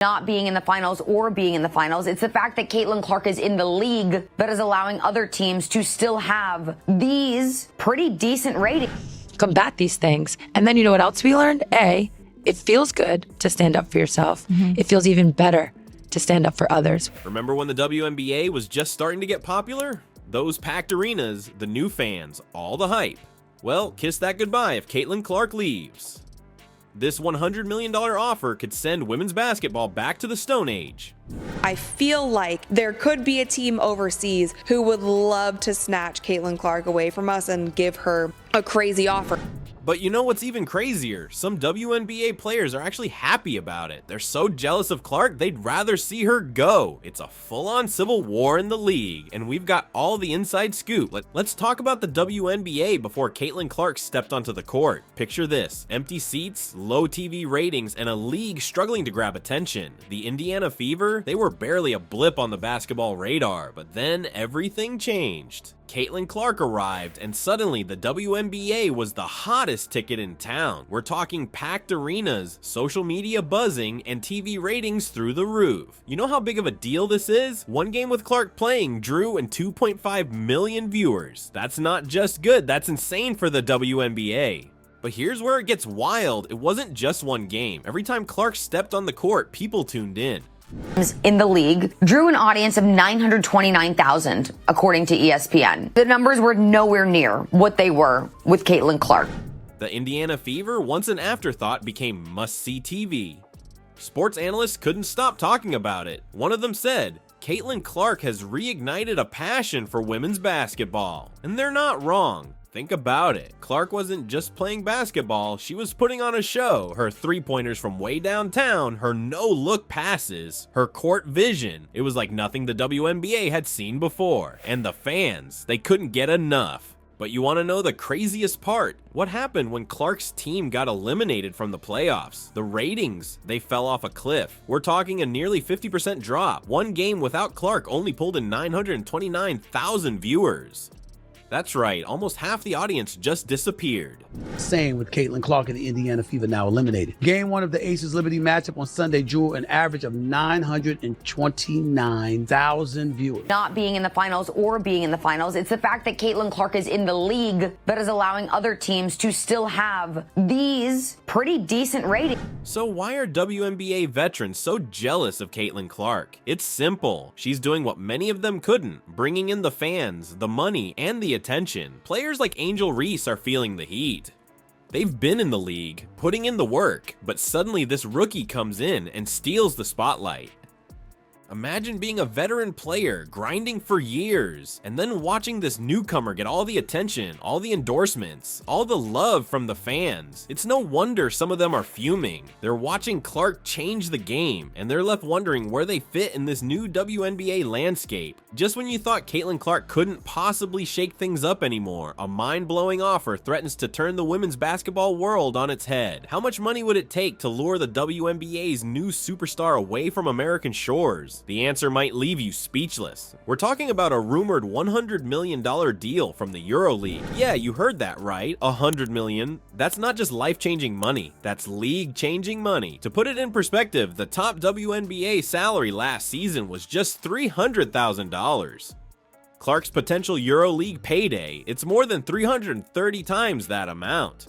not being in the finals or being in the finals. It's the fact that Caitlin Clark is in the league that is allowing other teams to still have these pretty decent ratings. Combat these things. And then you know what else we learned? A, it feels good to stand up for yourself. It feels even better to stand up for others. Remember when the WNBA was just starting to get popular? Those packed arenas, the new fans, all the hype. Well, kiss that goodbye if Caitlin Clark leaves. This $100 million offer could send women's basketball back to the Stone Age. I feel like there could be a team overseas who would love to snatch Caitlin Clark away from us and give her a crazy offer. But you know what's even crazier? Some WNBA players are actually happy about it. They're so jealous of Clark, they'd rather see her go. It's a full-on civil war in the league, and we've got all the inside scoop. Let's talk about the WNBA before Caitlin Clark stepped onto the court. Picture this: empty seats, low TV ratings, and a league struggling to grab attention. The Indiana Fever, they were barely a blip on the basketball radar, but then everything changed. Caitlin Clark arrived, and suddenly the WNBA was the hottest ticket in town. We're talking packed arenas, social media buzzing, and TV ratings through the roof. You know how big of a deal this is? One game with Clark playing drew in 2.5 million viewers. That's not just good, that's insane for the WNBA. But here's where it gets wild. It wasn't just one game. Every time Clark stepped on the court, people tuned in. In the league drew an audience of 929,000, according to ESPN. The numbers were nowhere near what they were with Caitlin Clark. The Indiana Fever, once an afterthought, became must-see TV. Sports analysts couldn't stop talking about it. One of them said, Caitlin Clark has reignited a passion for women's basketball. And they're not wrong. Think about it. Clark wasn't just playing basketball, she was putting on a show. Her three-pointers from way downtown, her no-look passes, her court vision. It was like nothing the WNBA had seen before. And the fans, they couldn't get enough. But you want to know the craziest part? What happened when Clark's team got eliminated from the playoffs? The ratings, they fell off a cliff. We're talking a nearly 50% drop. One game without Clark only pulled in 929,000 viewers. That's right, almost half the audience just disappeared. Same with Caitlin Clark and the Indiana Fever now eliminated. Game 1 of the Aces Liberty matchup on Sunday drew an average of 929,000 viewers. Not being in the finals or being in the finals, it's the fact that Caitlin Clark is in the league that is allowing other teams to still have these pretty decent ratings. So why are WNBA veterans so jealous of Caitlin Clark? It's simple. She's doing what many of them couldn't, bringing in the fans, the money, and the attention. Players like Angel Reese are feeling the heat. They've been in the league, putting in the work, but suddenly this rookie comes in and steals the spotlight. Imagine being a veteran player, grinding for years, and then watching this newcomer get all the attention, all the endorsements, all the love from the fans. It's no wonder some of them are fuming. They're watching Clark change the game, and they're left wondering where they fit in this new WNBA landscape. Just when you thought Caitlin Clark couldn't possibly shake things up anymore, a mind-blowing offer threatens to turn the women's basketball world on its head. How much money would it take to lure the WNBA's new superstar away from American shores? The answer might leave you speechless. We're talking about a rumored $100 million deal from the EuroLeague. Yeah, you heard that right, $100 million. That's not just life-changing money, that's league-changing money. To put it in perspective, the top WNBA salary last season was just $300,000. Clark's potential EuroLeague payday, it's more than 330 times that amount.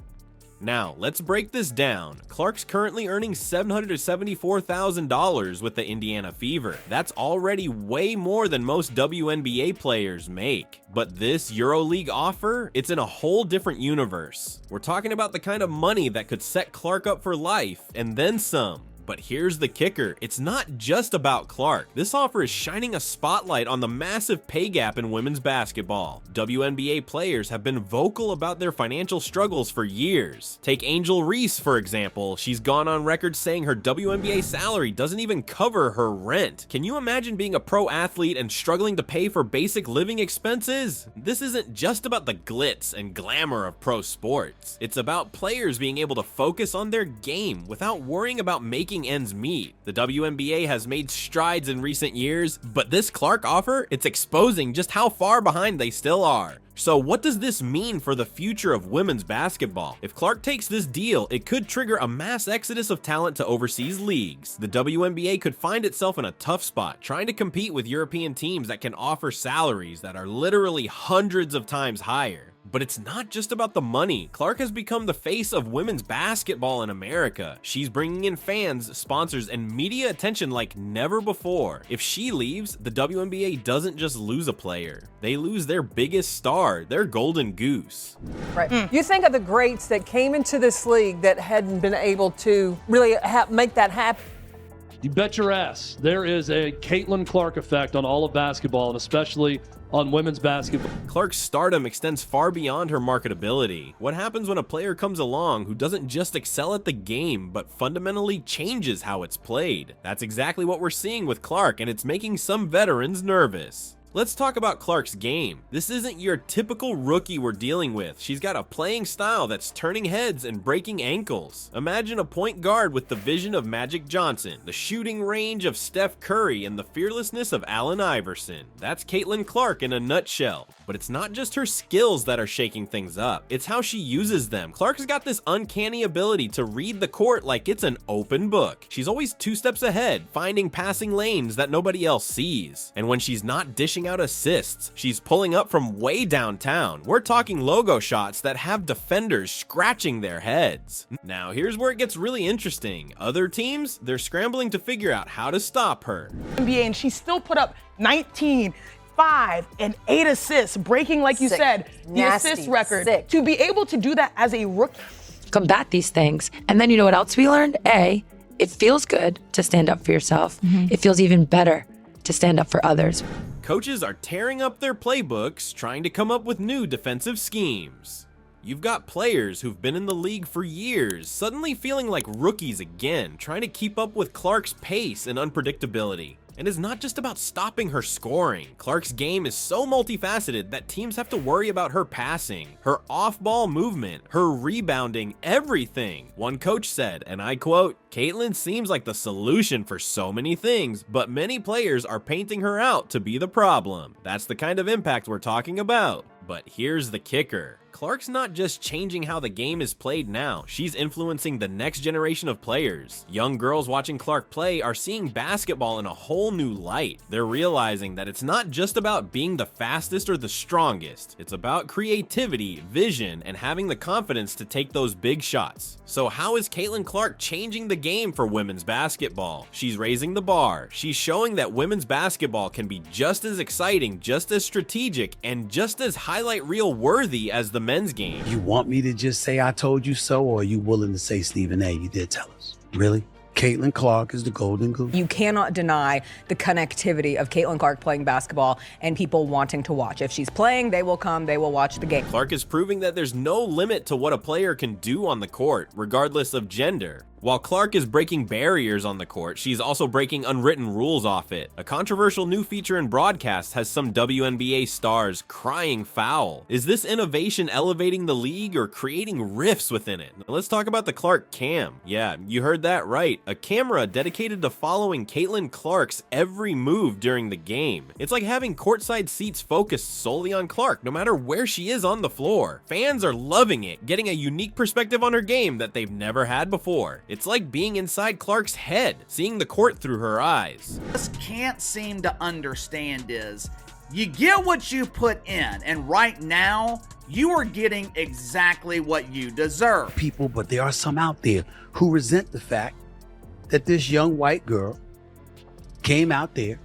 Now, let's break this down. Clark's currently earning $774,000 with the Indiana Fever. That's already way more than most WNBA players make. But this EuroLeague offer, it's in a whole different universe. We're talking about the kind of money that could set Clark up for life, and then some. But here's the kicker, it's not just about Clark. This offer is shining a spotlight on the massive pay gap in women's basketball. WNBA players have been vocal about their financial struggles for years. Take Angel Reese, for example. She's gone on record saying her WNBA salary doesn't even cover her rent. Can you imagine being a pro athlete and struggling to pay for basic living expenses? This isn't just about the glitz and glamour of pro sports. It's about players being able to focus on their game without worrying about making making ends meet. The WNBA has made strides in recent years, but this Clark offer, it's exposing just how far behind they still are. So what does this mean for the future of women's basketball? If Clark takes this deal, it could trigger a mass exodus of talent to overseas leagues. The WNBA could find itself in a tough spot, trying to compete with European teams that can offer salaries that are literally hundreds of times higher. But it's not just about the money. Clark has become the face of women's basketball in America. She's bringing in fans, sponsors, and media attention like never before. If she leaves, the WNBA doesn't just lose a player. They lose their biggest star, their golden goose. Right. You think of the greats that came into this league that hadn't been able to really make that happen. You bet your ass there is a Caitlin Clark effect on all of basketball, and especially on women's basketball. Clark's stardom extends far beyond her marketability. What happens when a player comes along who doesn't just excel at the game, but fundamentally changes how it's played? That's exactly what we're seeing with Clark, and it's making some veterans nervous. Let's talk about Clark's game. This isn't your typical rookie we're dealing with. She's got a playing style that's turning heads and breaking ankles. Imagine a point guard with the vision of Magic Johnson, the shooting range of Steph Curry, and the fearlessness of Allen Iverson. That's Caitlin Clark in a nutshell. But it's not just her skills that are shaking things up, it's how she uses them. Clark's got this uncanny ability to read the court like it's an open book. She's always 2 steps ahead, finding passing lanes that nobody else sees. And when she's not dishing out assists, she's pulling up from way downtown. We're talking logo shots that have defenders scratching their heads. Now here's where it gets really interesting. Other teams, they're scrambling to figure out how to stop her. NBA, and she still put up 19, 5, and 8 assists, breaking, like you said, the assist record. To be able to do that as a rookie. Combat these things. And then you know what else we learned? A, it feels good to stand up for yourself. It feels even better to stand up for others. Coaches are tearing up their playbooks, trying to come up with new defensive schemes. You've got players who've been in the league for years, suddenly feeling like rookies again, trying to keep up with Clark's pace and unpredictability. And it's not just about stopping her scoring. Clark's game is so multifaceted that teams have to worry about her passing, her off-ball movement, her rebounding, everything. One coach said, and I quote, "Caitlin seems like the solution for so many things, but many players are painting her out to be the problem." That's the kind of impact we're talking about. But here's the kicker. Clark's not just changing how the game is played now, she's influencing the next generation of players. Young girls watching Clark play are seeing basketball in a whole new light. They're realizing that it's not just about being the fastest or the strongest. It's about creativity, vision, and having the confidence to take those big shots. So how is Caitlin Clark changing the game for women's basketball? She's raising the bar. She's showing that women's basketball can be just as exciting, just as strategic, and just as highlight reel worthy as the men's game. You want me to just say I told you so, or are you willing to say, Stephen A, you did tell us? Really? Caitlin Clark is the golden goose. You cannot deny the connectivity of Caitlin Clark playing basketball and people wanting to watch. If she's playing, they will come, they will watch the game. Clark is proving that there's no limit to what a player can do on the court, regardless of gender. While Clark is breaking barriers on the court, she's also breaking unwritten rules off it. A controversial new feature in broadcast has some WNBA stars crying foul. Is this innovation elevating the league or creating rifts within it? Let's talk about the Clark Cam. Yeah, you heard that right. A camera dedicated to following Caitlin Clark's every move during the game. It's like having courtside seats focused solely on Clark, no matter where she is on the floor. Fans are loving it, getting a unique perspective on her game that they've never had before. It's like being inside Clark's head, seeing the court through her eyes. Just can't seem to understand is you get what you put in, and right now you are getting exactly what you deserve. People, but there are some out there who resent the fact that this young white girl came out there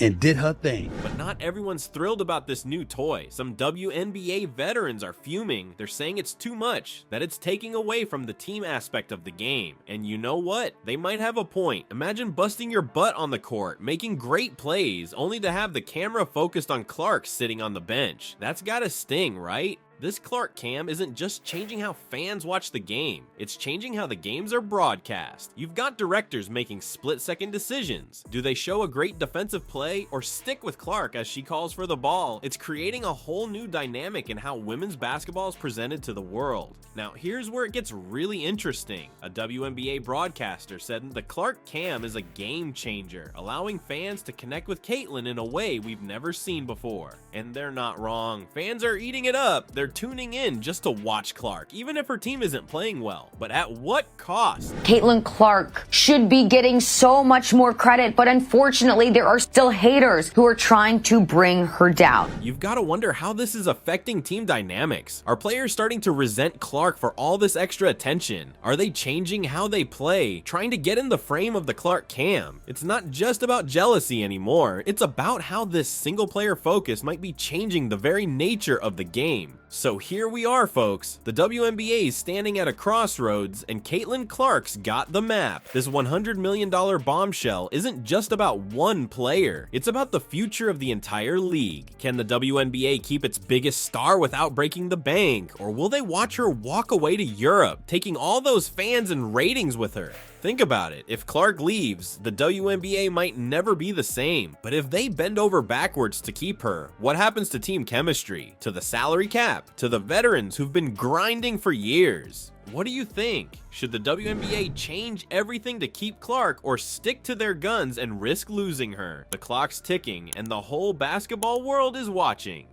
and did her thing. But not everyone's thrilled about this new toy. Some WNBA veterans are fuming. They're saying it's too much, that it's taking away from the team aspect of the game. And you know what? They might have a point. Imagine busting your butt on the court, making great plays, only to have the camera focused on Clark sitting on the bench. That's gotta sting, right? This Clark cam isn't just changing how fans watch the game, it's changing how the games are broadcast. You've got directors making split-second decisions. Do they show a great defensive play or stick with Clark as she calls for the ball? It's creating a whole new dynamic in how women's basketball is presented to the world. Now, here's where it gets really interesting. A WNBA broadcaster said the Clark cam is a game changer, allowing fans to connect with Caitlin in a way we've never seen before. And they're not wrong. Fans are eating it up. They're tuning in just to watch Clark, even if her team isn't playing well. But at what cost? Caitlin Clark should be getting so much more credit, but unfortunately, there are still haters who are trying to bring her down. You've got to wonder how this is affecting team dynamics. Are players starting to resent Clark for all this extra attention? Are they changing how they play, trying to get in the frame of the Clark cam? It's not just about jealousy anymore. It's about how this single-player focus might be changing the very nature of the game. So here we are, folks. The WNBA is standing at a crossroads, and Caitlin Clark's got the map. This $100 million bombshell isn't just about one player. It's about the future of the entire league. Can the WNBA keep its biggest star without breaking the bank? Or will they watch her walk away to Europe, taking all those fans and ratings with her? Think about it. If Clark leaves, the WNBA might never be the same. But if they bend over backwards to keep her, what happens to team chemistry, to the salary cap, to the veterans who've been grinding for years? What do you think? Should the WNBA change everything to keep Clark or stick to their guns and risk losing her? The clock's ticking and the whole basketball world is watching.